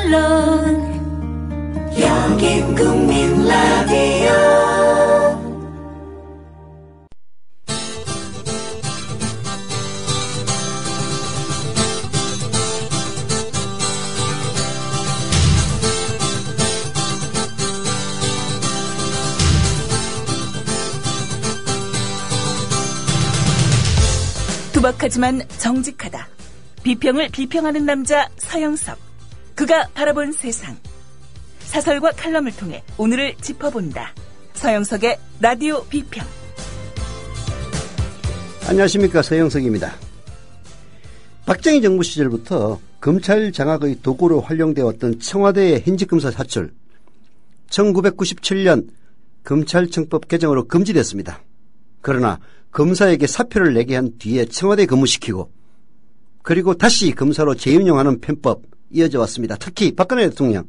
물론 여긴 국민 라디오. 투박하지만 정직하다. 비평을 비평하는 남자 서영석. 그가 바라본 세상. 사설과 칼럼을 통해 오늘을 짚어본다. 서영석의 라디오 비평. 안녕하십니까, 서영석입니다. 박정희 정부 시절부터 검찰 장악의 도구로 활용되어 왔던 청와대의 현직검사 사출, 1997년 검찰청법 개정으로 금지됐습니다. 그러나 검사에게 사표를 내게 한 뒤에 청와대에 근무시키고 그리고 다시 검사로 재임용하는 편법 이어져 왔습니다. 특히 박근혜 대통령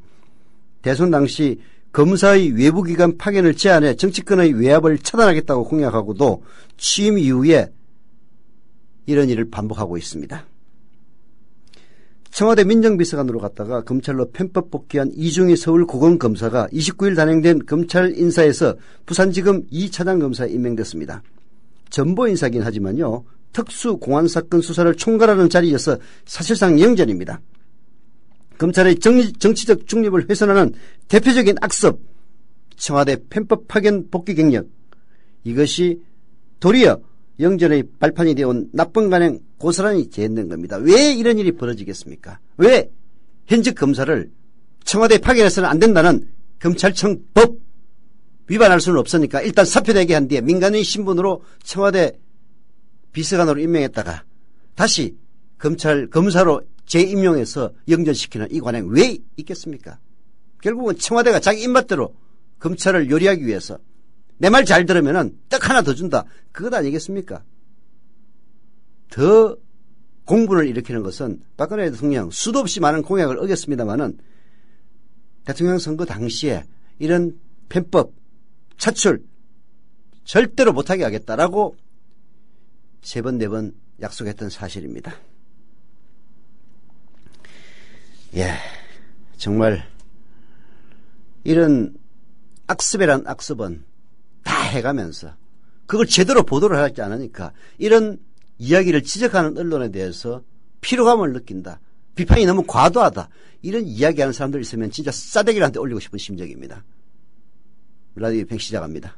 대선 당시 검사의 외부기관 파견을 제한해 정치권의 외압을 차단하겠다고 공약하고도 취임 이후에 이런 일을 반복하고 있습니다. 청와대 민정비서관으로 갔다가 검찰로 편법 복귀한 이중희 서울고검검사가 29일 단행된 검찰 인사에서 부산지검 2차장 검사에 임명됐습니다. 전보 인사긴 하지만요, 특수공안사건 수사를 총괄하는 자리여서 사실상 영전입니다. 검찰의 정치적 중립을 훼손하는 대표적인 악습, 청와대 편법 파견 복귀 경력, 이것이 도리어 영전의 발판이 되어온 나쁜 관행 고스란히 재현된 겁니다. 왜 이런 일이 벌어지겠습니까? 왜 현직 검사를 청와대에 파견해서는 안 된다는 검찰청 법 위반할 수는 없으니까 일단 사표되게 한 뒤에 민간인 신분으로 청와대 비서관으로 임명했다가 다시 검사로 재임용해서 영전시키는 이 관행 왜 있겠습니까? 결국은 청와대가 자기 입맛대로 검찰을 요리하기 위해서 내 말 잘 들으면은 떡 하나 더 준다. 그것 아니겠습니까? 더 공분을 일으키는 것은 박근혜 대통령 수도 없이 많은 공약을 어겼습니다마는 대통령 선거 당시에 이런 편법 차출 절대로 못하게 하겠다라고 3번 4번 약속했던 사실입니다. 예, 정말 이런 악습이란 악습은 다 해가면서 그걸 제대로 보도를 하지 않으니까 이런 이야기를 지적하는 언론에 대해서 피로감을 느낀다. 비판이 너무 과도하다. 이런 이야기하는 사람들 있으면 진짜 싸대기한테 올리고 싶은 심정입니다. 라디오 뱅 시작합니다.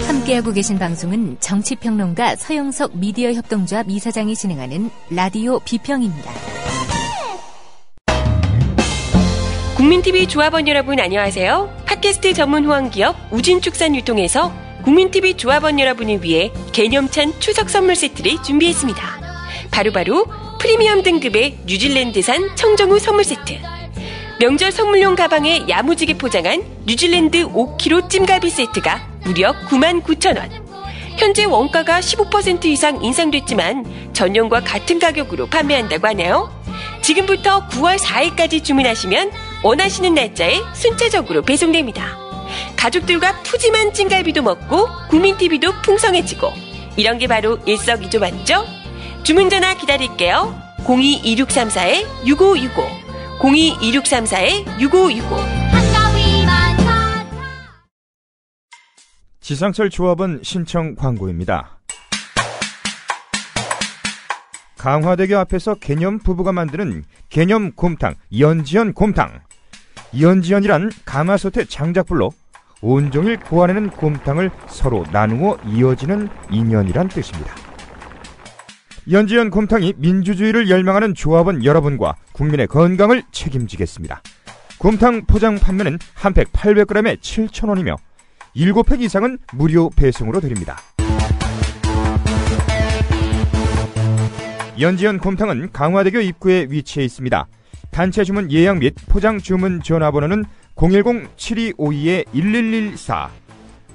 함께하고 계신 방송은 정치평론가 서영석 미디어 협동조합 이사장이 진행하는 라디오 비평입니다. 국민TV 조합원 여러분 안녕하세요. 팟캐스트 전문 호황기업 우진축산유통에서 국민TV 조합원 여러분을 위해 개념찬 추석 선물 세트를 준비했습니다. 바로 프리미엄 등급의 뉴질랜드산 청정우 선물 세트, 명절 선물용 가방에 야무지게 포장한 뉴질랜드 5kg 찜갈비 세트가 무려 99,000원. 현재 원가가 15% 이상 인상됐지만 전년과 같은 가격으로 판매한다고 하네요. 지금부터 9월 4일까지 주문하시면 원하시는 날짜에 순차적으로 배송됩니다. 가족들과 푸짐한 찜갈비도 먹고 국민TV도 풍성해지고, 이런 게 바로 일석이조 맞죠? 주문 전화 기다릴게요. 02-2634-6565 02-2634-6565. 지상철 조합원 신청 광고입니다. 강화대교 앞에서 개념 부부가 만드는 개념 곰탕 연지연 곰탕. 연지연이란 가마솥의 장작불로 온종일 구워내는 곰탕을 서로 나누어 이어지는 인연이란 뜻입니다. 연지연 곰탕이 민주주의를 열망하는 조합원 여러분과 국민의 건강을 책임지겠습니다. 곰탕 포장 판매는 한 팩 800g에 7,000원이며 7팩 이상은 무료 배송으로 드립니다. 연지연 곰탕은 강화대교 입구에 위치해 있습니다. 단체 주문 예약 및 포장 주문 전화번호는 010-7252-1114,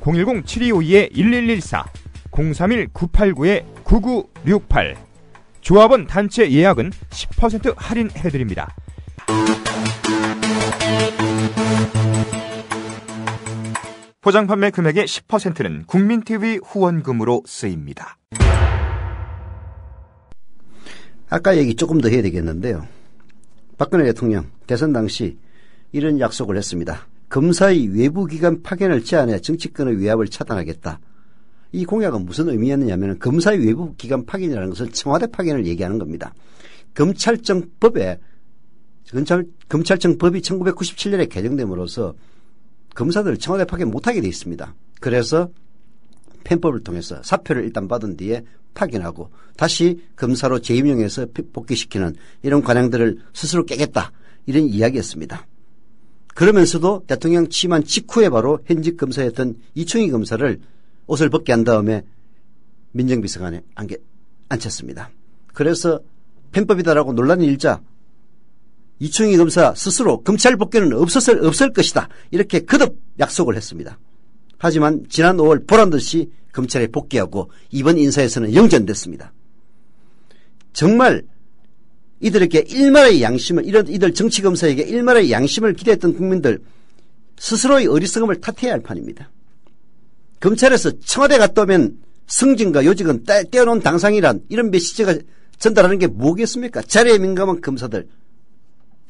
010-7252-1114, 031-989-9968. 조합원 단체 예약은 10% 할인해드립니다. 포장 판매 금액의 10%는 국민TV 후원금으로 쓰입니다. 아까 얘기 조금 더 해야 되겠는데요. 박근혜 대통령 대선 당시 이런 약속을 했습니다. 검사의 외부기관 파견을 제한해 정치권의 위압을 차단하겠다. 이 공약은 무슨 의미였느냐면 검사의 외부기관 파견이라는 것은 청와대 파견을 얘기하는 겁니다. 검찰청법이 1997년에 개정됨으로써 검사들을 청와대 파견 못하게 돼 있습니다. 그래서 편법을 통해서 사표를 일단 받은 뒤에 파견하고 다시 검사로 재임용해서 복귀시키는 이런 관행들을 스스로 깨겠다. 이런 이야기였습니다. 그러면서도 대통령 취임한 직후에 바로 현직 검사였던 이충희 검사를 옷을 벗게 한 다음에 민정비서관에 앉혔습니다. 그래서 편법이다라고 논란이 일자 이충희 검사 스스로 검찰 복귀는 없을 것이다. 이렇게 거듭 약속을 했습니다. 하지만 지난 5월 보란듯이 검찰에 복귀하고 이번 인사에서는 영전됐습니다. 정말 이들에게 일말의 양심을 이들 정치검사에게 일말의 양심을 기대했던 국민들 스스로의 어리석음을 탓해야 할 판입니다. 검찰에서 청와대 갔다 오면 승진과 요직은 떼어놓은 당상이란 이런 메시지가 전달하는 게 뭐겠습니까? 자리에 민감한 검사들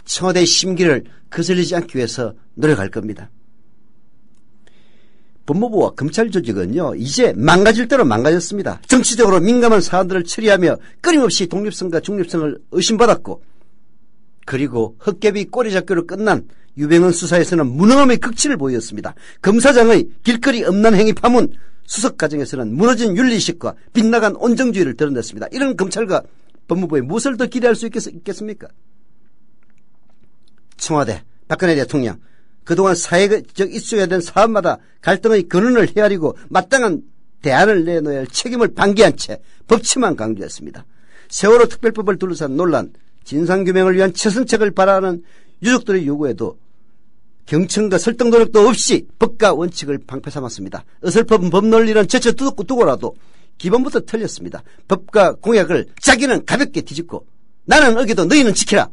청와대의 심기를 거슬리지 않기 위해서 노력할 겁니다. 법무부와 검찰 조직은요 이제 망가질 대로 망가졌습니다. 정치적으로 민감한 사안들을 처리하며 끊임없이 독립성과 중립성을 의심받았고 그리고 헛개비 꼬리잡기로 끝난 유병헌 수사에서는 무능함의 극치를 보였습니다. 검사장의 길거리 음란 행위 파문 수석 과정에서는 무너진 윤리식과 빗나간 온정주의를 드러냈습니다. 이런 검찰과 법무부에 무엇을 더 기대할 수 있겠습니까? 청와대, 박근혜 대통령 그동안 사회적 이슈에 대한 사안마다 갈등의 근원을 헤아리고 마땅한 대안을 내놓아야 할 책임을 방기한 채 법치만 강조했습니다. 세월호 특별법을 둘러싼 논란, 진상규명을 위한 최선책을 바라는 유족들의 요구에도 경청과 설득 노력도 없이 법과 원칙을 방패 삼았습니다. 어설픈 법논리는 제쳐 두고라도 기본부터 틀렸습니다. 법과 공약을 자기는 가볍게 뒤집고 나는 어기도 너희는 지키라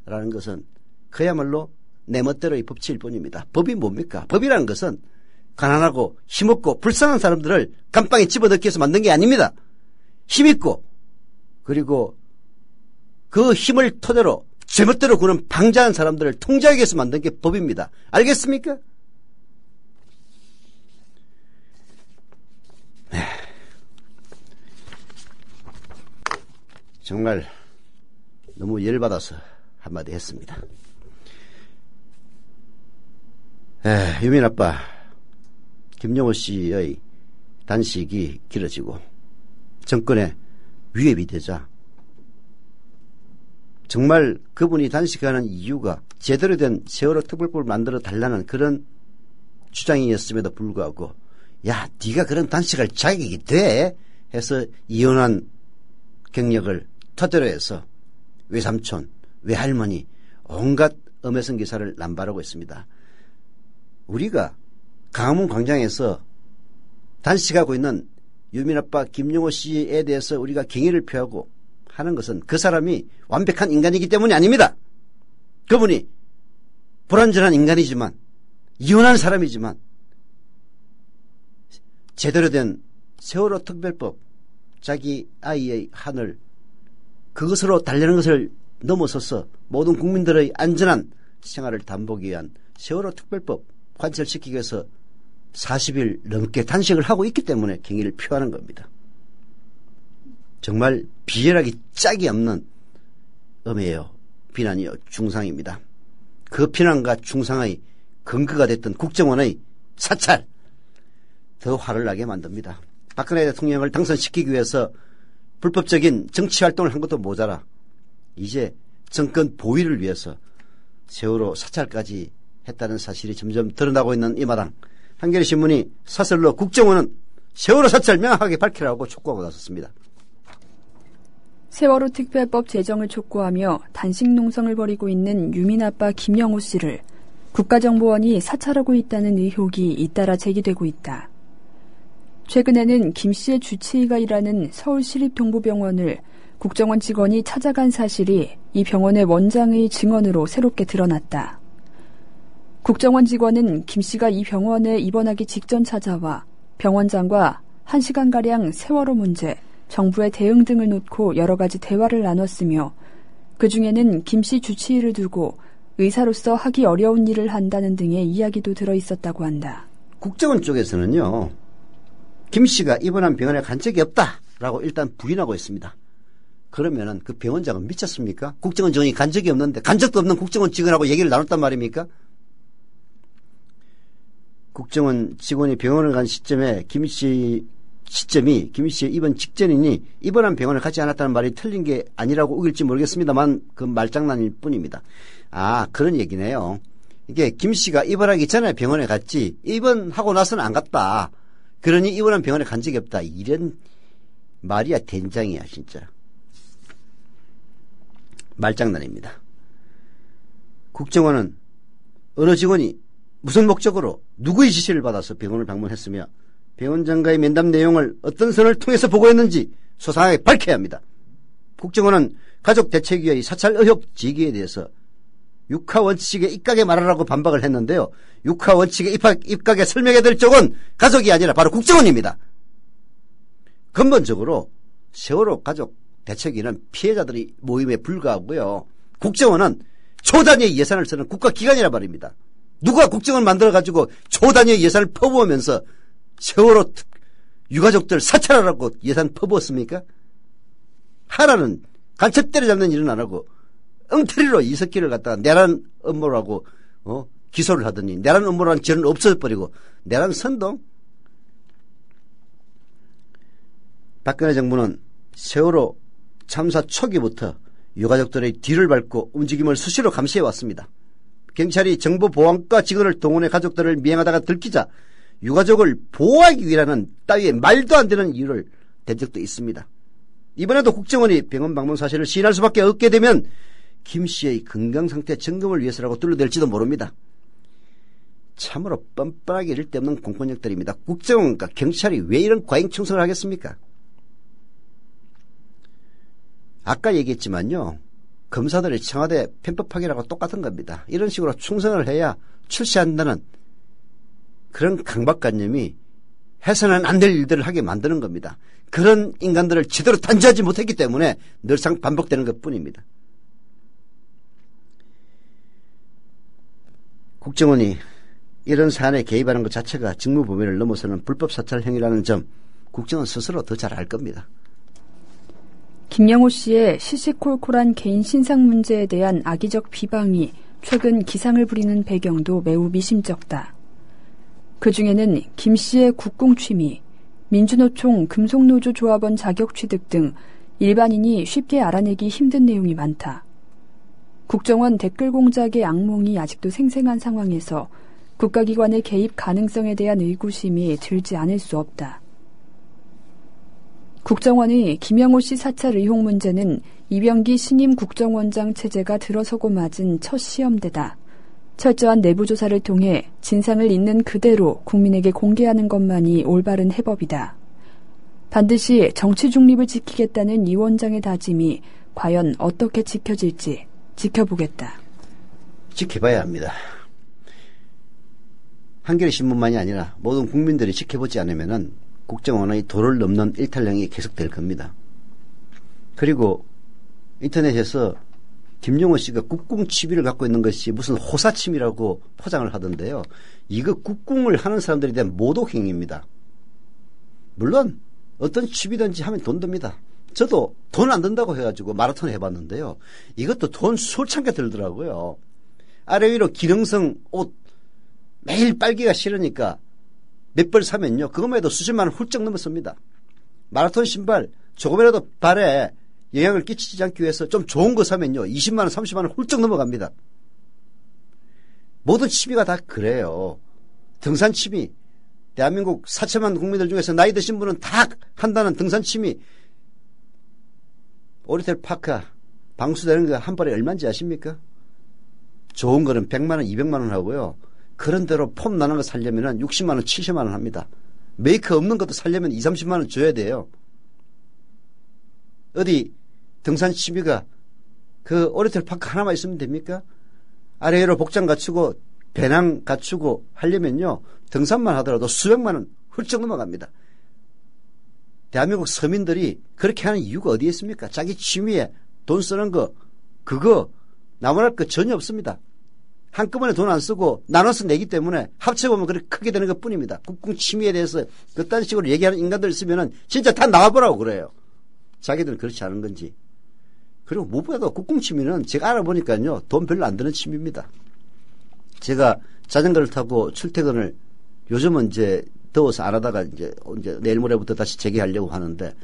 라는 것은 그야말로 내 멋대로의 법치일 뿐입니다. 법이 뭡니까? 법이라는 것은 가난하고 힘없고 불쌍한 사람들을 감방에 집어넣기 위해서 만든 게 아닙니다. 힘있고 그리고 그 힘을 토대로 제멋대로 구는 방자한 사람들을 통제하기 위해서 만든 게 법입니다. 알겠습니까? 네. 정말 너무 열받아서 한마디 했습니다. 유민 아빠 김용호 씨의 단식이 길어지고 정권에 위협이 되자 정말 그분이 단식하는 이유가 제대로 된 세월호 특별법을 만들어 달라는 그런 주장이었음에도 불구하고 야 네가 그런 단식할 자격이 돼? 해서 이혼한 경력을 토대로 해서 외삼촌, 외할머니 온갖 엄해성 기사를 남발하고 있습니다. 우리가 강화문 광장에서 단식하고 있는 유민아빠 김용호 씨에 대해서 우리가 경의를 표하고 하는 것은 그 사람이 완벽한 인간이기 때문이 아닙니다. 그분이 불완전한 인간이지만 이혼한 사람이지만 제대로 된 세월호 특별법 자기 아이의 하늘 그것으로 달래는 것을 넘어서서 모든 국민들의 안전한 생활을 담보기 위한 세월호 특별법 관철시키기 위해서 40일 넘게 단식을 하고 있기 때문에 경의를 표하는 겁니다. 정말 비열하기 짝이 없는 엄해요. 비난이요. 중상입니다. 그 비난과 중상의 근거가 됐던 국정원의 사찰 더 화를 나게 만듭니다. 박근혜 대통령을 당선시키기 위해서 불법적인 정치활동을 한 것도 모자라 이제 정권 보위를 위해서 세월호 사찰까지 했다는 사실이 점점 드러나고 있는 이 마당 한겨레신문이 사설로 국정원은 세월호 사찰 명확하게 밝히라고 촉구하고 나섰습니다. 세월호 특별법 제정을 촉구하며 단식 농성을 벌이고 있는 유민아빠 김영호 씨를 국가정보원이 사찰하고 있다는 의혹이 잇따라 제기되고 있다. 최근에는 김 씨의 주치의가 일하는 서울시립동부병원을 국정원 직원이 찾아간 사실이 이 병원의 원장의 증언으로 새롭게 드러났다. 국정원 직원은 김 씨가 이 병원에 입원하기 직전 찾아와 병원장과 1시간가량 세월호 문제, 정부의 대응 등을 놓고 여러 가지 대화를 나눴으며 그 중에는 김 씨 주치의를 두고 의사로서 하기 어려운 일을 한다는 등의 이야기도 들어있었다고 한다. 국정원 쪽에서는요. 김 씨가 입원한 병원에 간 적이 없다라고 일단 부인하고 있습니다. 그러면은 그 병원장은 미쳤습니까? 국정원 직원이 간 적이 없는데 간 적도 없는 국정원 직원하고 얘기를 나눴단 말입니까? 국정원 직원이 병원을 간 시점에 시점이 김 씨의 입원 직전이니 입원한 병원을 가지 않았다는 말이 틀린 게 아니라고 우길지 모르겠습니다만 그 말장난일 뿐입니다. 아, 그런 얘기네요. 이게 김 씨가 입원하기 전에 병원에 갔지 입원하고 나서는 안 갔다. 그러니 입원한 병원에 간 적이 없다. 이런 말이야 된장이야 진짜. 말장난입니다. 국정원은 어느 직원이 무슨 목적으로 누구의 지시를 받아서 병원을 방문했으며 병원장과의 면담 내용을 어떤 선을 통해서 보고했는지 소상하게 밝혀야 합니다. 국정원은 가족대책위의 사찰 의혹 제기에 대해서 육하원칙에 입각에 말하라고 반박을 했는데요. 육하원칙에 입각에 설명해야 될 쪽은 가족이 아니라 바로 국정원입니다. 근본적으로 세월호 가족대책위는 피해자들의 모임에 불과하고요. 국정원은 초단위의 예산을 쓰는 국가기관이라 말입니다. 누가 국정원 만들어가지고 초단위의 예산을 퍼부으면서 세월호 유가족들 사찰하라고 예산 퍼부었습니까? 하나는 간첩 때려잡는 일은 안 하고 엉터리로 이석기를 갖다가 내란 업무라고 기소를 하더니 내란 업무라는 죄는 없어져버리고 내란 선동? 박근혜 정부는 세월호 참사 초기부터 유가족들의 뒤를 밟고 움직임을 수시로 감시해왔습니다. 경찰이 정보보안과 직원을 동원해 가족들을 미행하다가 들키자 유가족을 보호하기 위하는 따위의 말도 안 되는 이유를 댄 적도 있습니다. 이번에도 국정원이 병원 방문 사실을 시인할 수밖에 없게 되면 김 씨의 건강상태 점검을 위해서라고 둘러댈지도 모릅니다. 참으로 뻔뻔하게 이를 데 없는 공권력들입니다. 국정원과 경찰이 왜 이런 과잉충성을 하겠습니까? 아까 얘기했지만요. 검사들이 청와대 편법하기라고 똑같은 겁니다. 이런 식으로 충성을 해야 출세한다는 그런 강박관념이 해서는 안 될 일들을 하게 만드는 겁니다. 그런 인간들을 제대로 단죄하지 못했기 때문에 늘상 반복되는 것뿐입니다. 국정원이 이런 사안에 개입하는 것 자체가 직무 범위를 넘어서는 불법 사찰 행위라는 점 국정원 스스로 더 잘 알 겁니다. 김영호 씨의 시시콜콜한 개인 신상 문제에 대한 악의적 비방이 최근 기상을 부리는 배경도 매우 미심쩍다. 그 중에는 김 씨의 국궁 취미, 민주노총 금속노조 조합원 자격 취득 등 일반인이 쉽게 알아내기 힘든 내용이 많다. 국정원 댓글 공작의 악몽이 아직도 생생한 상황에서 국가기관의 개입 가능성에 대한 의구심이 들지 않을 수 없다. 국정원의 김영호 씨 사찰 의혹 문제는 이병기 신임 국정원장 체제가 들어서고 맞은 첫 시험대다. 철저한 내부 조사를 통해 진상을 있는 그대로 국민에게 공개하는 것만이 올바른 해법이다. 반드시 정치 중립을 지키겠다는 이 원장의 다짐이 과연 어떻게 지켜질지 지켜보겠다. 지켜봐야 합니다. 한겨레 신문만이 아니라 모든 국민들이 지켜보지 않으면은 국정원의 도를 넘는 일탈량이 계속될 겁니다. 그리고 인터넷에서 김영호 씨가 국궁 취미를 갖고 있는 것이 무슨 호사침이라고 포장을 하던데요. 이거 국궁을 하는 사람들에 대한 모독행위입니다. 물론 어떤 취미든지 하면 돈 듭니다. 저도 돈 안 든다고 해가지고 마라톤 해봤는데요. 이것도 돈 수천 개 들더라고요. 아래 위로 기능성 옷 매일 빨기가 싫으니까 몇 벌 사면요. 그것만 해도 수십만 원 훌쩍 넘었습니다. 마라톤 신발 조금이라도 발에 영향을 끼치지 않기 위해서 좀 좋은 거 사면요. 20만 원, 30만 원 훌쩍 넘어갑니다. 모든 취미가 다 그래요. 등산 취미. 대한민국 4천만 국민들 중에서 나이 드신 분은 다 한다는 등산 취미. 오리텔 파카 방수되는 거 한 벌에 얼마인지 아십니까? 좋은 거는 100만 원, 200만 원 하고요. 그런 대로 폼 나는 거 살려면 60만 원, 70만 원 합니다. 메이커 없는 것도 살려면 2, 30만 원 줘야 돼요. 어디 등산 취미가 그 오리텔 파크 하나만 있으면 됩니까? 아래로 복장 갖추고 배낭 갖추고 하려면요. 등산만 하더라도 수백만 원 훌쩍 넘어갑니다. 대한민국 서민들이 그렇게 하는 이유가 어디에 있습니까? 자기 취미에 돈 쓰는 거, 그거 나무랄 거 전혀 없습니다. 한꺼번에 돈 안 쓰고 나눠서 내기 때문에 합쳐보면 그렇게 크게 되는 것 뿐입니다. 국궁 취미에 대해서 그딴 식으로 얘기하는 인간들 있으면은 진짜 다 나와보라고 그래요. 자기들은 그렇지 않은 건지. 그리고 무엇보다도 국궁 취미는 제가 알아보니까요, 돈 별로 안 드는 취미입니다. 제가 자전거를 타고 출퇴근을 요즘은 이제 더워서 안 하다가 이제 내일 모레부터 다시 재개하려고 하는데,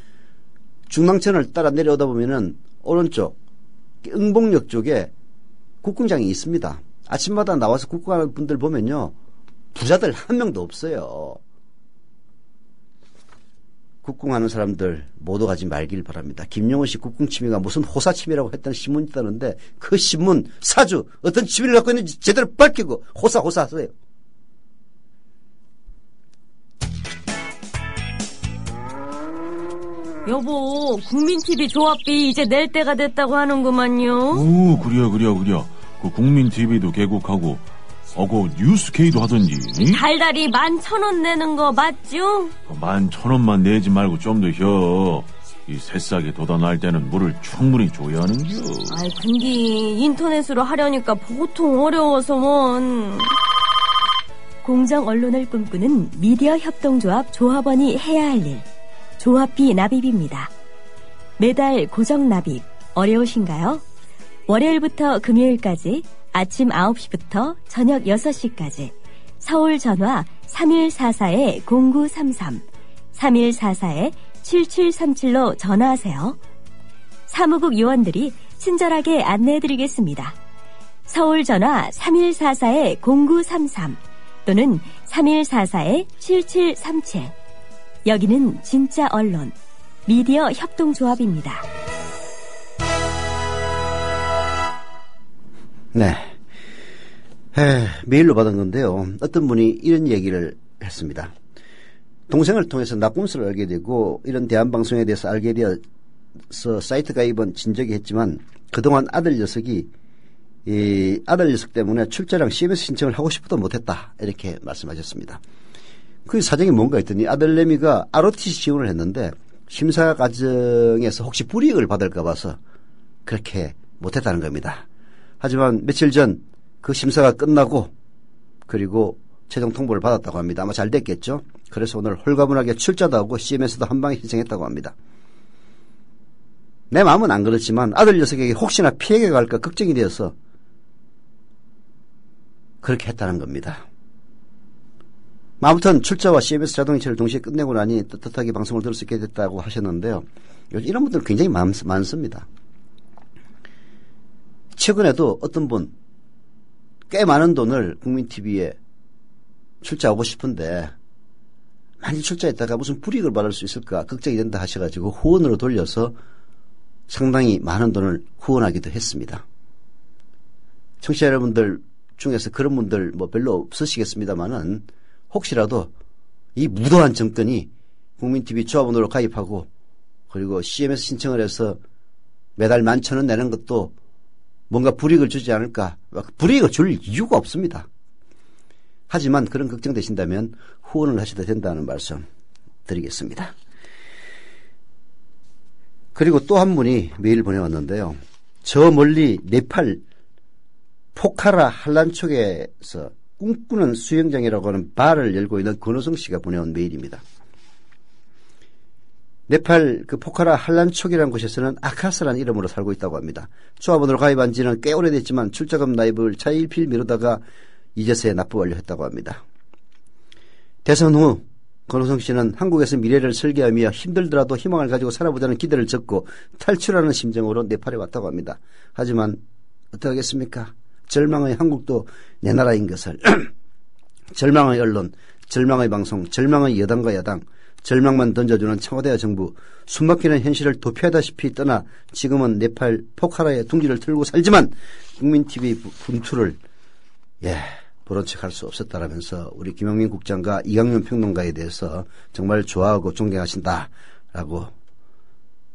중랑천을 따라 내려오다 보면은 오른쪽 응봉역 쪽에 국궁장이 있습니다. 아침마다 나와서 국궁하는 분들 보면요, 부자들 한 명도 없어요. 국궁하는 사람들 모두 가지 말길 바랍니다. 김영호 씨 국궁 취미가 무슨 호사 취미라고 했다는 신문이 있다는데, 그 신문 사주 어떤 취미를 갖고 있는지 제대로 밝히고 호사 하세요. 여보, 국민TV 조합비 이제 낼 때가 됐다고 하는구만요. 오, 그래. 그 국민TV도 개국하고, 그 뉴스K도 하던지. 달달이 11,000원 내는 거 맞죠? 11,000원만 내지 말고 좀 더 혀. 이 새싹에 돋아날 때는 물을 충분히 줘야 하는겨. 아이, 근데 인터넷으로 하려니까 보통 어려워서 원. 공정 언론을 꿈꾸는 미디어 협동조합 조합원이 해야 할 일. 조합비 납입입니다. 매달 고정 납입 어려우신가요? 월요일부터 금요일까지 아침 9시부터 저녁 6시까지 서울 전화 3144-0933, 3144-7737로 전화하세요. 사무국 요원들이 친절하게 안내해드리겠습니다. 서울 전화 3144-0933 또는 3144-7737. 여기는 진짜 언론, 미디어 협동조합입니다. 네. 메일로 받은 건데요. 어떤 분이 이런 얘기를 했습니다. 동생을 통해서 낙곰수를 알게 되고 이런 대한방송에 대해서 알게 되어서 사이트 가입은 진작에 했지만 그동안 아들 녀석 때문에 출자랑 CMS 신청을 하고 싶어도 못했다. 이렇게 말씀하셨습니다. 그 사정이 뭔가 했더니 아들내미가 ROTC 지원을 했는데 심사 과정에서 혹시 불이익을 받을까 봐서 그렇게 못했다는 겁니다. 하지만 며칠 전 그 심사가 끝나고 그리고 최종 통보를 받았다고 합니다. 아마 잘 됐겠죠. 그래서 오늘 홀가분하게 출자도 하고 CMS도 한 방에 신청했다고 합니다. 내 마음은 안 그렇지만 아들 녀석에게 혹시나 피해가 갈까 걱정이 되어서 그렇게 했다는 겁니다. 아무튼 출자와 CMS 자동이체를 동시에 끝내고 나니 떳떳하게 방송을 들을 수 있게 됐다고 하셨는데요. 요즘 이런 분들 굉장히 많습니다. 최근에도 어떤 분 꽤 많은 돈을 국민TV에 출자하고 싶은데 많이 출자했다가 무슨 불이익을 받을 수 있을까 걱정이 된다 하셔가지고 후원으로 돌려서 상당히 많은 돈을 후원하기도 했습니다. 청취자 여러분들 중에서 그런 분들 뭐 별로 없으시겠습니다만은 혹시라도 이 무도한 정권이 국민TV 조합원으로 가입하고 그리고 CMS 신청을 해서 매달 11,000원 내는 것도 뭔가 불이익을 주지 않을까. 불이익을 줄 이유가 없습니다. 하지만 그런 걱정되신다면 후원을 하셔도 된다는 말씀 드리겠습니다. 그리고 또 한 분이 메일 보내왔는데요. 저 멀리 네팔 포카라 한란촉에서 꿈꾸는 수영장이라고 하는 바를 열고 있는 권호성 씨가 보내온 메일입니다. 네팔 그 포카라 한란촉이라는 곳에서는 아카스라는 이름으로 살고 있다고 합니다. 조합원으로 가입한 지는 꽤 오래됐지만 출자금 납입을 차일피일 미루다가 이제서야 납부 완료했다고 합니다. 대선 후 권호성 씨는 한국에서 미래를 설계하며 힘들더라도 희망을 가지고 살아보자는 기대를 졌고 탈출하는 심정으로 네팔에 왔다고 합니다. 하지만 어떡하겠습니까? 절망의 한국도 내 나라인 것을 절망의 언론, 절망의 방송, 절망의 여당과 야당, 절망만 던져주는 청와대와 정부, 숨막히는 현실을 도피하다시피 떠나 지금은 네팔 포카라에 둥지를 틀고 살지만 국민TV 분투를 보는 척할 수 없었다라면서 우리 김영민 국장과 이강윤 평론가에 대해서 정말 좋아하고 존경하신다라고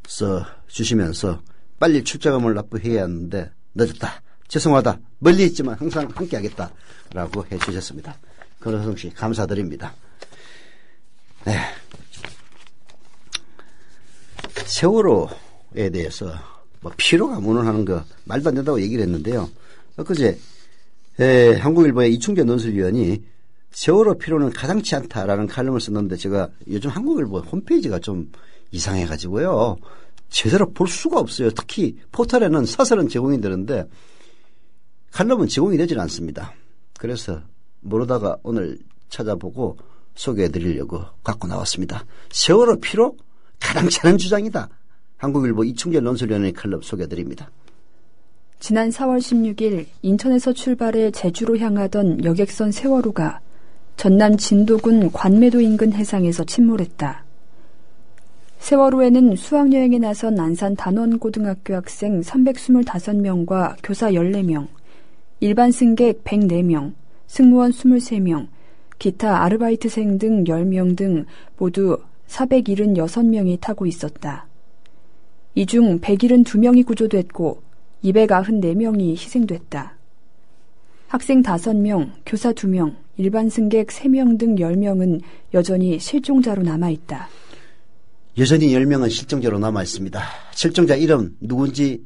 써주시면서 빨리 출자금을 납부해야 하는데 늦었다. 죄송하다. 멀리 있지만 항상 함께하겠다라고 해주셨습니다. 권호성 씨 감사드립니다. 네. 세월호에 대해서 뭐 피로가 무능하는 거 말도 안 된다고 얘기를 했는데요. 엊그제 한국일보의 이충재 논설위원이 세월호 피로는 가당치 않다라는 칼럼을 썼는데 제가 요즘 한국일보 홈페이지가 좀 이상해가지고요. 제대로 볼 수가 없어요. 특히 포털에는 사설은 제공이 되는데 칼럼은 제공이 되질 않습니다. 그래서 모르다가 오늘 찾아보고 소개해드리려고 갖고 나왔습니다. 세월호 피로? 가당치 않은 주장이다. 한국일보 이충재 논설위원의 칼럼 소개해드립니다. 지난 4월 16일 인천에서 출발해 제주로 향하던 여객선 세월호가 전남 진도군 관매도 인근 해상에서 침몰했다. 세월호에는 수학여행에 나선 안산 단원고등학교 학생 325명과 교사 14명, 일반 승객 104명, 승무원 23명, 기타 아르바이트생 등 10명 등 모두 476명이 타고 있었다. 이 중 172명이 구조됐고 294명이 희생됐다. 학생 5명, 교사 2명, 일반 승객 3명 등 10명은 여전히 실종자로 남아있다. 여전히 10명은 실종자로 남아있습니다. 실종자 이름 누군지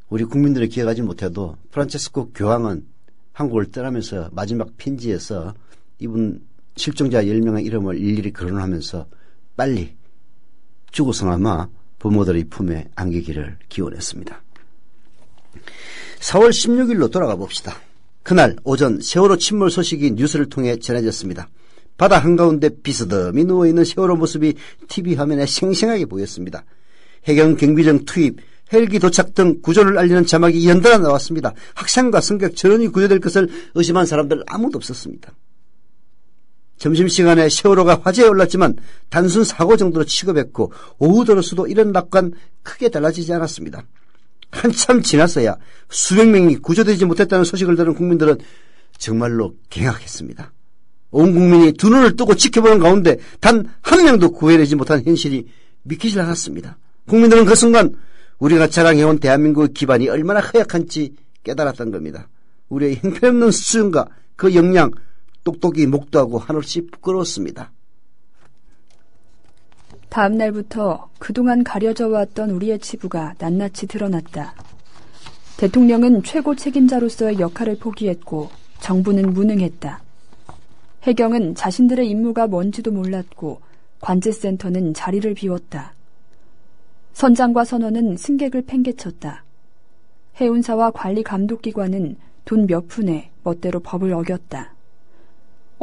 우리 국민들이 기억하지 못해도 프란체스코 교황은 한국을 떠나면서 마지막 편지에서 이분 실종자 10명의 이름을 일일이 거론하면서 빨리 죽어서나마 부모들의 품에 안기기를 기원했습니다. 4월 16일로 돌아가 봅시다. 그날 오전 세월호 침몰 소식이 뉴스를 통해 전해졌습니다. 바다 한가운데 비스듬히 누워있는 세월호 모습이 TV 화면에 생생하게 보였습니다. 해경 경비정 투입, 헬기 도착 등 구조를 알리는 자막이 연달아 나왔습니다. 학생과 승객 전원이 구조될 것을 의심한 사람들 아무도 없었습니다. 점심시간에 세월호가 화제에 올랐지만 단순 사고 정도로 취급했고 오후 들어서도 이런 낙관 크게 달라지지 않았습니다. 한참 지났어야 수백 명이 구조되지 못했다는 소식을 들은 국민들은 정말로 경악했습니다. 온 국민이 두 눈을 뜨고 지켜보는 가운데 단 한 명도 구해내지 못한 현실이 믿기질 않았습니다. 국민들은 그 순간 우리가 자랑해온 대한민국의 기반이 얼마나 허약한지 깨달았던 겁니다. 우리의 형편없는 수준과 그 역량 똑똑히 목도하고 한없이 부끄러웠습니다. 다음 날부터 그동안 가려져 왔던 우리의 치부가 낱낱이 드러났다. 대통령은 최고 책임자로서의 역할을 포기했고 정부는 무능했다. 해경은 자신들의 임무가 뭔지도 몰랐고 관제센터는 자리를 비웠다. 선장과 선원은 승객을 팽개쳤다. 해운사와 관리감독기관은 돈 몇 푼에 멋대로 법을 어겼다.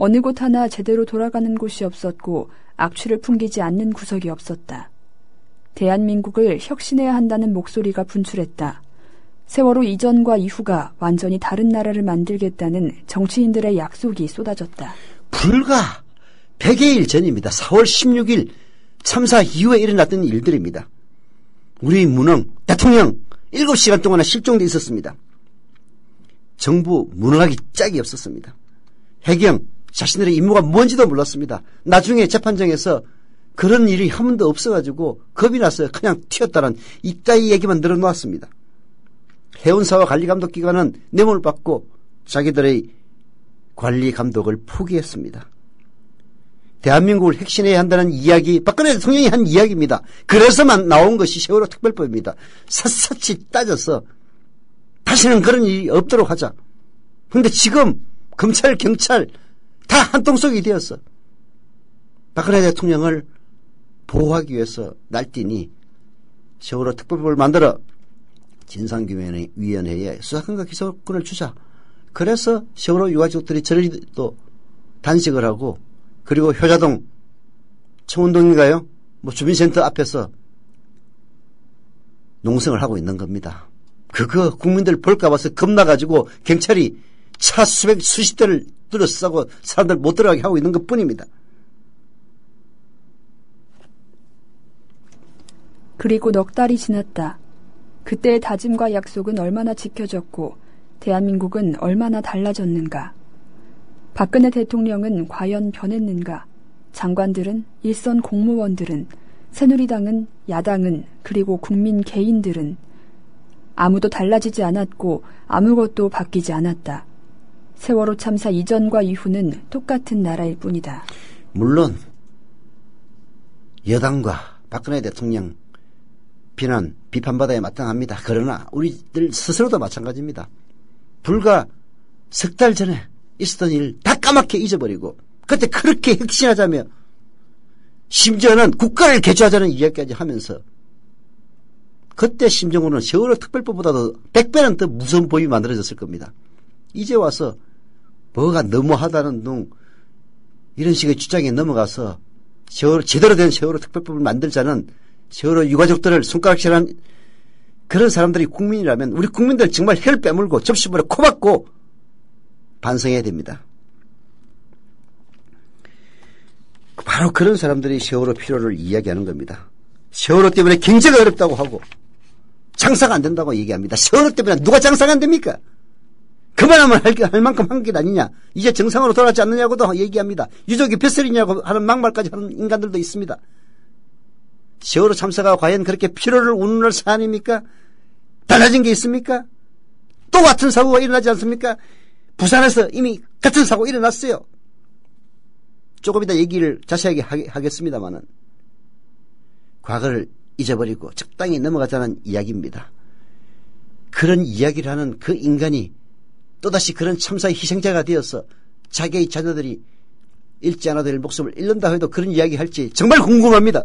어느 곳 하나 제대로 돌아가는 곳이 없었고 악취를 풍기지 않는 구석이 없었다. 대한민국을 혁신해야 한다는 목소리가 분출했다. 세월호 이전과 이후가 완전히 다른 나라를 만들겠다는 정치인들의 약속이 쏟아졌다. 불과 100여일 전입니다. 4월 16일 참사 이후에 일어났던 일들입니다. 우리 무능 대통령 7시간 동안 실종돼 있었습니다. 정부 무능하기 짝이 없었습니다. 해경 자신들의 임무가 뭔지도 몰랐습니다. 나중에 재판정에서 그런 일이 한 번도 없어가지고 겁이 났어요. 그냥 튀었다는 이따위 얘기만 늘어놓았습니다. 해운사와 관리감독기관은 뇌물을 받고 자기들의 관리감독을 포기했습니다. 대한민국을 혁신해야 한다는 이야기, 박근혜 대통령이 한 이야기입니다. 그래서만 나온 것이 세월호 특별법입니다. 샅샅이 따져서 다시는 그런 일이 없도록 하자. 그런데 지금 검찰, 경찰 다 한통속이 되었어. 박근혜 대통령을 보호하기 위해서 날뛰니 세월호 특별법을 만들어 진상규명위원회에 수사권과 기소권을 주자. 그래서 세월호 유가족들이 저리도 단식을 하고 그리고 효자동 청운동인가요? 주민센터 앞에서 농성을 하고 있는 겁니다. 그거 국민들 볼까 봐서 겁나가지고 경찰이 차 수십 대를 둘러싸고 사람들 못 들어가게 하고 있는 것뿐입니다. 그리고 넉 달이 지났다. 그때의 다짐과 약속은 얼마나 지켜졌고 대한민국은 얼마나 달라졌는가. 박근혜 대통령은 과연 변했는가. 장관들은, 일선 공무원들은, 새누리당은, 야당은, 그리고 국민 개인들은 아무도 달라지지 않았고 아무것도 바뀌지 않았다. 세월호 참사 이전과 이후는 똑같은 나라일 뿐이다. 물론 여당과 박근혜 대통령 비판받아야 마땅합니다. 그러나 우리들 스스로도 마찬가지입니다. 불과 석 달 전에 있었던 일 다 까맣게 잊어버리고 그때 그렇게 혁신하자며 심지어는 국가를 개조하자는 이야기까지 하면서 그때 심정으로는 세월호 특별법보다도 100배는 더 무서운 법이 만들어졌을 겁니다. 이제 와서 뭐가 너무하다는 둥 이런 식의 주장에 넘어가서 제대로 된 세월호 특별법을 만들자는 세월호 유가족들을 손가락질한 그런 사람들이 국민이라면 우리 국민들 정말 혀를 빼물고 접시물에 코 박고 반성해야 됩니다. 바로 그런 사람들이 세월호 필요를 이야기하는 겁니다. 세월호 때문에 경제가 어렵다고 하고 장사가 안 된다고 얘기합니다. 세월호 때문에 누가 장사가 안 됩니까? 그만하면 할 만큼 한 게 아니냐. 이제 정상으로 돌아가지 않느냐고도 얘기합니다. 유족이 뱃설이냐고 하는 막말까지 하는 인간들도 있습니다. 세월호 참사가 과연 그렇게 피로를 운운할 사안입니까? 달라진 게 있습니까? 또 같은 사고가 일어나지 않습니까? 부산에서 이미 같은 사고 일어났어요. 조금 이따 얘기를 자세하게 하겠습니다만은 과거를 잊어버리고 적당히 넘어가자는 이야기입니다. 그런 이야기를 하는 그 인간이 또다시 그런 참사의 희생자가 되어서 자기의 자녀들이 잃지 않아도 될 목숨을 잃는다 해도 그런 이야기 할지 정말 궁금합니다.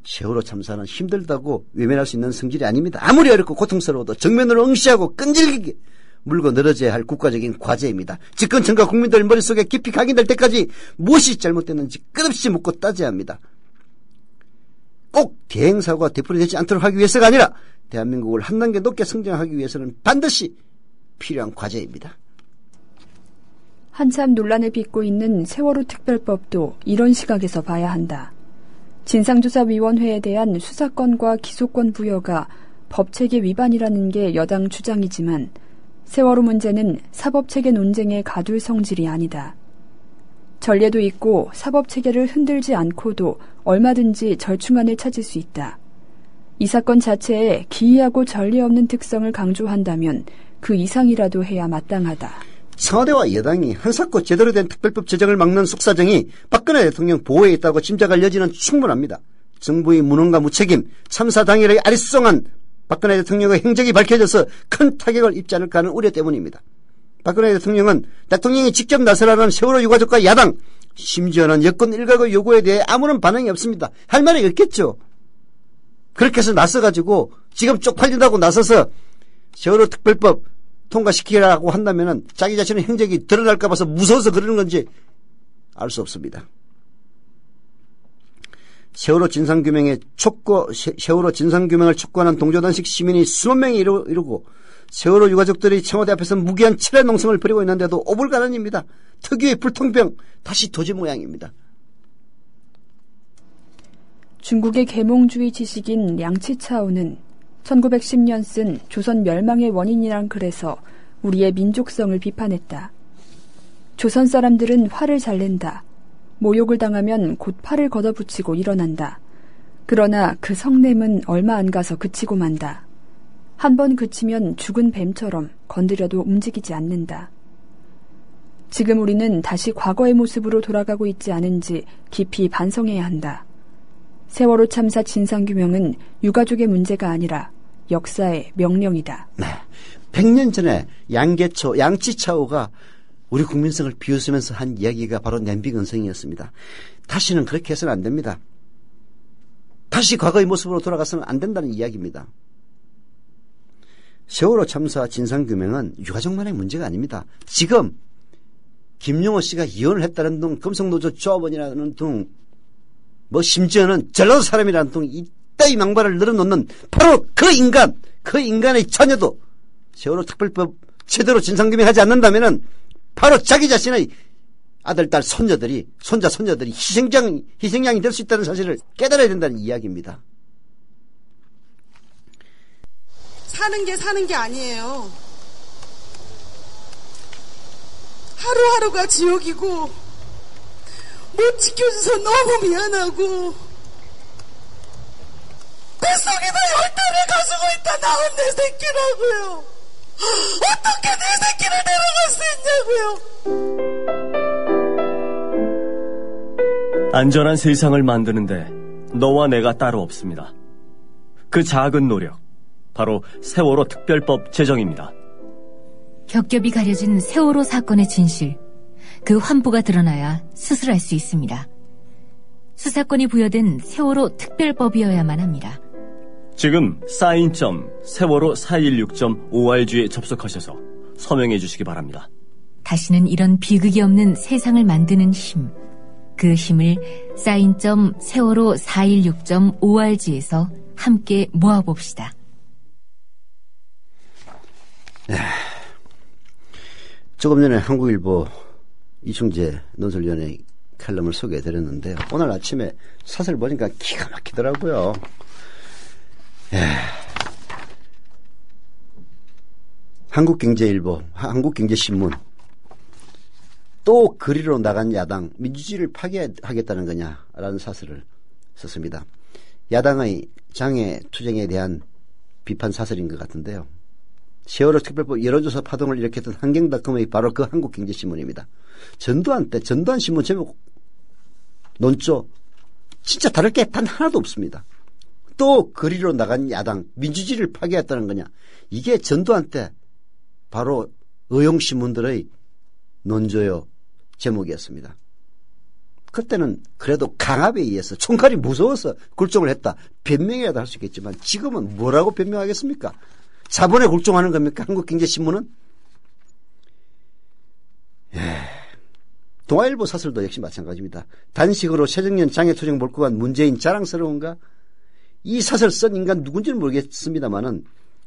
세월호 참사는 힘들다고 외면할 수 있는 성질이 아닙니다. 아무리 어렵고 고통스러워도 정면으로 응시하고 끈질기게 물고 늘어져야 할 국가적인 과제입니다. 집권층과 국민들 머릿속에 깊이 각인될 때까지 무엇이 잘못됐는지 끝없이 묻고 따져야 합니다. 꼭 대행사고가 되풀이되지 않도록 하기 위해서가 아니라 대한민국을 한 단계 높게 성장하기 위해서는 반드시 필요한 과제입니다. 한참 논란을 빚고 있는 세월호 특별법도 이런 시각에서 봐야 한다. 진상조사위원회에 대한 수사권과 기소권 부여가 법체계 위반이라는 게 여당 주장이지만 세월호 문제는 사법체계 논쟁의 가둘 성질이 아니다. 전례도 있고 사법체계를 흔들지 않고도 얼마든지 절충안을 찾을 수 있다. 이 사건 자체에 기이하고 전례 없는 특성을 강조한다면 그 이상이라도 해야 마땅하다. 청와대와 여당이 한사코 제대로 된 특별법 제정을 막는 속사정이 박근혜 대통령 보호에 있다고 짐작할 여지는 충분합니다. 정부의 무능과 무책임, 참사 당일의 아리송한 박근혜 대통령의 행적이 밝혀져서 큰 타격을 입지 않을까 하는 우려 때문입니다. 박근혜 대통령은 대통령이 직접 나서라는 세월호 유가족과 야당, 심지어는 여권 일각의 요구에 대해 아무런 반응이 없습니다. 할 말이 없겠죠. 그렇게 해서 나서가지고 지금 쪽팔린다고 나서서 세월호 특별법 통과시키라고 한다면은 자기 자신의 행적이 드러날까 봐서 무서워서 그러는 건지 알 수 없습니다. 세월호 진상규명을 촉구하는 동조단식 시민이 수만 명이 이루고 세월호 유가족들이 청와대 앞에서 무기한 칠해 농성을 벌이고 있는데도 오불가능입니다. 특유의 불통병 다시 도지 모양입니다. 중국의 계몽주의 지식인 량치차오는 1910년 쓴 조선 멸망의 원인이란 글에서 우리의 민족성을 비판했다. 조선 사람들은 화를 잘 낸다. 모욕을 당하면 곧 팔을 걷어붙이고 일어난다. 그러나 그 성냄은 얼마 안 가서 그치고 만다. 한 번 그치면 죽은 뱀처럼 건드려도 움직이지 않는다. 지금 우리는 다시 과거의 모습으로 돌아가고 있지 않은지 깊이 반성해야 한다. 세월호 참사 진상규명은 유가족의 문제가 아니라 역사의 명령이다. 네, 100년 전에 양치차오가 우리 국민성을 비웃으면서 한 이야기가 바로 냄비근성이었습니다. 다시는 그렇게 해서는 안 됩니다. 다시 과거의 모습으로 돌아가서는 안 된다는 이야기입니다. 세월호 참사 진상규명은 유가족만의 문제가 아닙니다. 지금 김용호 씨가 이혼을 했다는 둥, 금속노조 조합원이라는 둥, 심지어는 전라도 사람이라는 둥, 이따위 망발을 늘어놓는 바로 그 인간의 자녀도 세월호 특별법 제대로 진상규명하지 않는다면은 바로 자기 자신의 아들, 딸, 손자들이 희생양이 될 수 있다는 사실을 깨달아야 된다는 이야기입니다. 사는 게 아니에요. 하루하루가 지옥이고 못 지켜줘서 너무 미안하고 뱃속에다 열대를 가지고 있다 나온 내 새끼라고요. 어떻게 내 새끼를 데려갈 수 있냐고요. 안전한 세상을 만드는데 너와 내가 따로 없습니다. 그 작은 노력, 바로 세월호 특별법 제정입니다. 겹겹이 가려진 세월호 사건의 진실, 그 환부가 드러나야 수술할 수 있습니다. 수사권이 부여된 세월호 특별법이어야만 합니다. 지금 사인.세월호416.org에 접속하셔서 서명해 주시기 바랍니다. 다시는 이런 비극이 없는 세상을 만드는 힘, 그 힘을 사인.세월호416.org에서 함께 모아봅시다. 조금 전에 한국일보 이충재 논설위원의 칼럼을 소개해드렸는데요. 오늘 아침에 사설 보니까 기가 막히더라고요. 한국경제일보, 한국경제신문, 또 거리로 나간 야당, 민주주의를 파괴하겠다는 거냐라는 사설을 썼습니다. 야당의 장애 투쟁에 대한 비판 사설인 것 같은데요. 세월호 특별법 여론조사 파동을 일으켰던 한경닷컴의 바로 그 한국경제신문입니다. 전두환 때 전두환 신문 제목 논조 진짜 다를 게 단 하나도 없습니다. 또 거리로 나간 야당, 민주주의를 파괴했다는 거냐. 이게 전두환 때 바로 의용신문들의 논조요 제목이었습니다. 그때는 그래도 강압에 의해서 총칼이 무서워서 굴종을 했다. 변명이라도 할 수 있겠지만 지금은 뭐라고 변명하겠습니까? 자본에 굴종하는 겁니까? 한국경제신문은? 동아일보 사설도 역시 마찬가지입니다. 단식으로 새정년 장애투쟁 몰고 간 문재인 자랑스러운가? 이 사설 쓴 인간 누군지는 모르겠습니다만은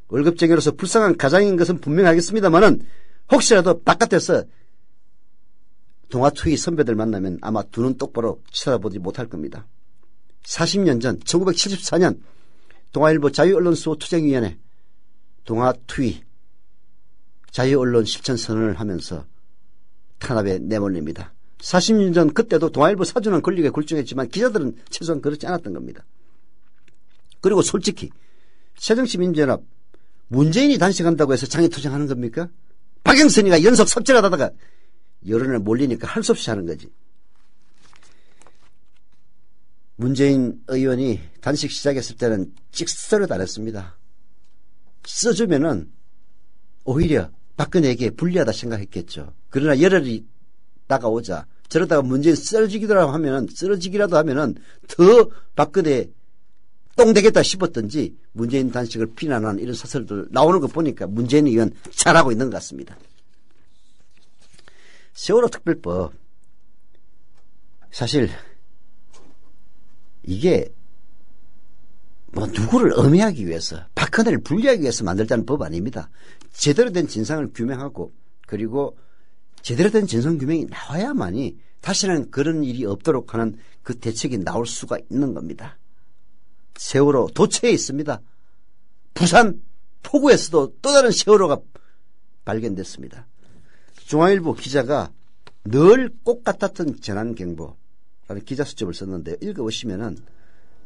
월급쟁이로서 불쌍한 가장인 것은 분명하겠습니다만은 혹시라도 바깥에서 동아투이 선배들 만나면 아마 두 눈 똑바로 쳐다보지 못할 겁니다. 40년 전 1974년 동아일보 자유언론수호 투쟁위원회 동아투이 자유언론 실천 선언을 하면서 탄압에 내몰립니다. 40년 전 그때도 동아일보 사주는 권력에 굴종했지만 기자들은 최소한 그렇지 않았던 겁니다. 그리고 솔직히 새정치민주연합 문재인이 단식한다고 해서 장애투쟁하는 겁니까? 박영선이가 연속 삽질하다가 여론에 몰리니까 할 수 없이 하는 거지. 문재인 의원이 단식 시작했을 때는 찍소리도 안 했습니다. 써주면은 오히려 박근혜에게 불리하다 생각했겠죠. 그러나 열흘이 다가오자 저러다가 문재인 쓰러지기라도 하면은 더 박근혜 똥 되겠다 싶었던지 문재인 단식을 비난하는 이런 사설들 나오는 거 보니까 문재인 의원 잘하고 있는 것 같습니다. 세월호 특별법 사실 이게 뭐 누구를 엄해하기 위해서 박근혜를 불리하기 위해서 만들자는 법 아닙니다. 제대로 된 진상을 규명하고 그리고 제대로 된 진상규명이 나와야만이 다시는 그런 일이 없도록 하는 그 대책이 나올 수가 있는 겁니다. 세월호 도처에 있습니다. 부산 포구에서도 또 다른 세월호가 발견됐습니다. 중앙일보 기자가 늘 꼭 같았던 재난경보라는 기자수첩을 썼는데 읽어보시면은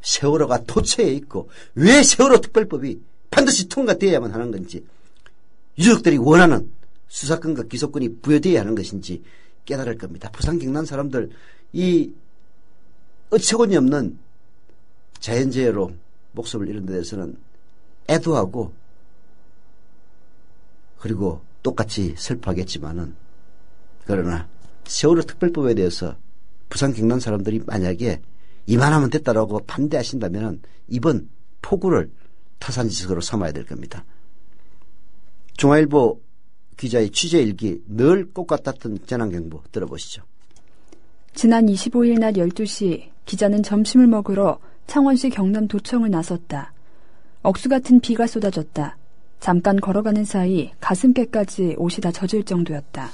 세월호가 도처에 있고 왜 세월호 특별법이 반드시 통과되어야만 하는 건지 유족들이 원하는 수사권과 기소권이 부여되어야 하는 것인지 깨달을 겁니다. 부산 경남 사람들 이 어처구니 없는 자연재해로 목숨을 잃은 데 대해서는 애도하고 그리고 똑같이 슬퍼하겠지만은 그러나 세월호 특별법에 대해서 부산 경남 사람들이 만약에 이만하면 됐다라고 반대하신다면 이번 폭우를 타산지석으로 삼아야 될 겁니다. 중앙일보 기자의 취재일기 늘 꼭 같았던 재난경보 들어보시죠. 지난 25일 낮 12시 기자는 점심을 먹으러 창원시 경남도청을 나섰다. 억수 같은 비가 쏟아졌다. 잠깐 걸어가는 사이 가슴께까지 옷이 다 젖을 정도였다.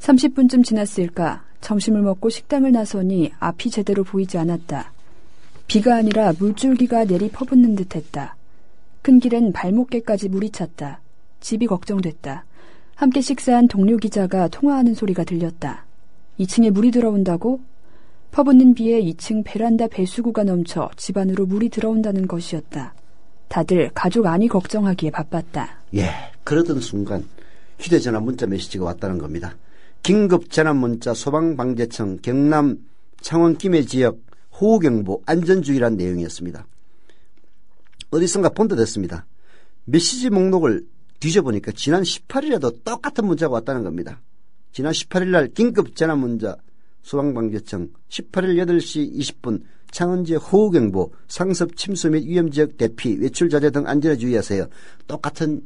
30분쯤 지났을까 점심을 먹고 식당을 나서니 앞이 제대로 보이지 않았다. 비가 아니라 물줄기가 내리 퍼붓는 듯했다. 큰 길엔 발목께까지 물이 찼다. 집이 걱정됐다. 함께 식사한 동료 기자가 통화하는 소리가 들렸다. 2층에 물이 들어온다고? 퍼붓는 비에 2층 베란다 배수구가 넘쳐 집 안으로 물이 들어온다는 것이었다. 다들 가족 안위 걱정하기에 바빴다. 그러던 순간 휴대전화 문자 메시지가 왔다는 겁니다. 긴급 재난문자 소방방재청 경남 창원 김해 지역 호우경보, 안전주의란 내용이었습니다. 어디선가 본 듯 했습니다. 메시지 목록을 뒤져보니까 지난 18일에도 똑같은 문자가 왔다는 겁니다. 지난 18일 날 긴급 재난문자 소방방재청 18일 8시 20분 창원지역 호우경보, 상습 침수 및 위험지역 대피, 외출자제 등 안전에 주의하세요. 똑같은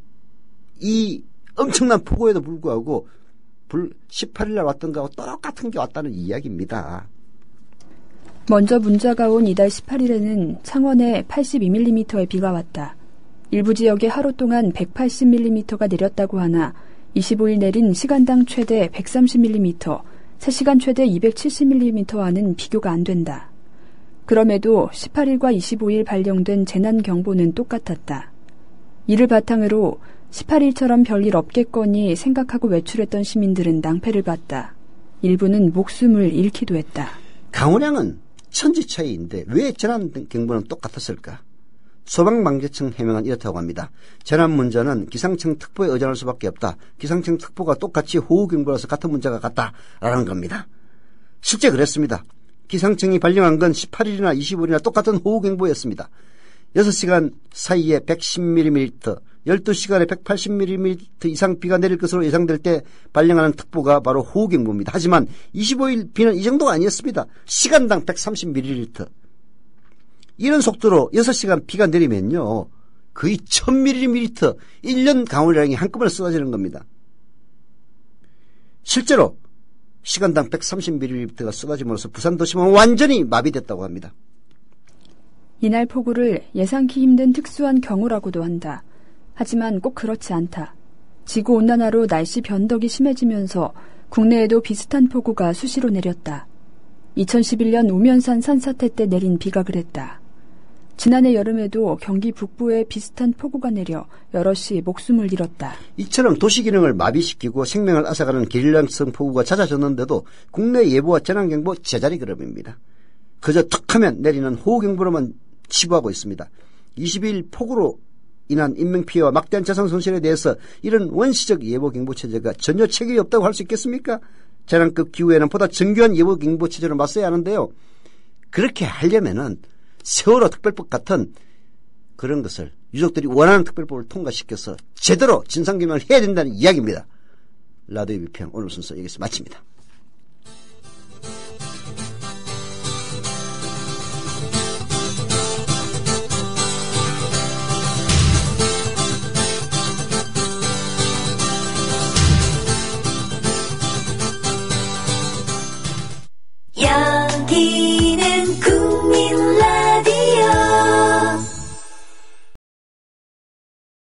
이 엄청난 폭우에도 불구하고 18일 날 왔던 거하고 똑같은 게 왔다는 이야기입니다. 먼저 문자가 온 이달 18일에는 창원에 82mm의 비가 왔다. 일부 지역에 하루 동안 180mm가 내렸다고 하나 25일 내린 시간당 최대 130mm, 3시간 최대 270mm와는 비교가 안 된다. 그럼에도 18일과 25일 발령된 재난경보는 똑같았다. 이를 바탕으로 18일처럼 별일 없겠거니 생각하고 외출했던 시민들은 낭패를 봤다. 일부는 목숨을 잃기도 했다. 강우량은 천지 차이인데 왜 재난경보는 똑같았을까? 소방방재청 해명은 이렇다고 합니다. 재난문자는 기상청 특보에 의존할 수밖에 없다. 기상청 특보가 똑같이 호우경보라서 같은 문자가 같다라는 겁니다. 실제 그랬습니다. 기상청이 발령한 건 18일이나 25일이나 똑같은 호우경보였습니다. 6시간 사이에 110mm, 12시간에 180mm 이상 비가 내릴 것으로 예상될 때 발령하는 특보가 바로 호우경보입니다. 하지만 25일 비는 이 정도가 아니었습니다. 시간당 130mm. 이런 속도로 6시간 비가 내리면요, 거의 1000mm, 1년 강우량이 한꺼번에 쏟아지는 겁니다. 실제로 시간당 130mm가 쏟아짐으로써 부산 도심은 완전히 마비됐다고 합니다. 이날 폭우를 예상치 힘든 특수한 경우라고도 한다. 하지만 꼭 그렇지 않다. 지구온난화로 날씨 변덕이 심해지면서 국내에도 비슷한 폭우가 수시로 내렸다. 2011년 우면산 산사태 때 내린 비가 그랬다. 지난해 여름에도 경기 북부에 비슷한 폭우가 내려 여럿이 목숨을 잃었다. 이처럼 도시 기능을 마비시키고 생명을 앗아가는 게릴라성 폭우가 잦아졌는데도 국내 예보와 재난경보 제자리 걸음입니다. 그저 툭하면 내리는 호우경보로만 치부하고 있습니다. 22일 폭우로 인한 인명피해와 막대한 재산 손실에 대해서 이런 원시적 예보경보체제가 전혀 책임이 없다고 할 수 있겠습니까? 재난급 기후에는 보다 정교한 예보경보체제로 맞서야 하는데요. 그렇게 하려면은 세월호 특별법 같은 그런 것을 유족들이 원하는 특별법을 통과시켜서 제대로 진상규명을 해야 된다는 이야기입니다. 라디오 비평 오늘 순서 여기서 마칩니다.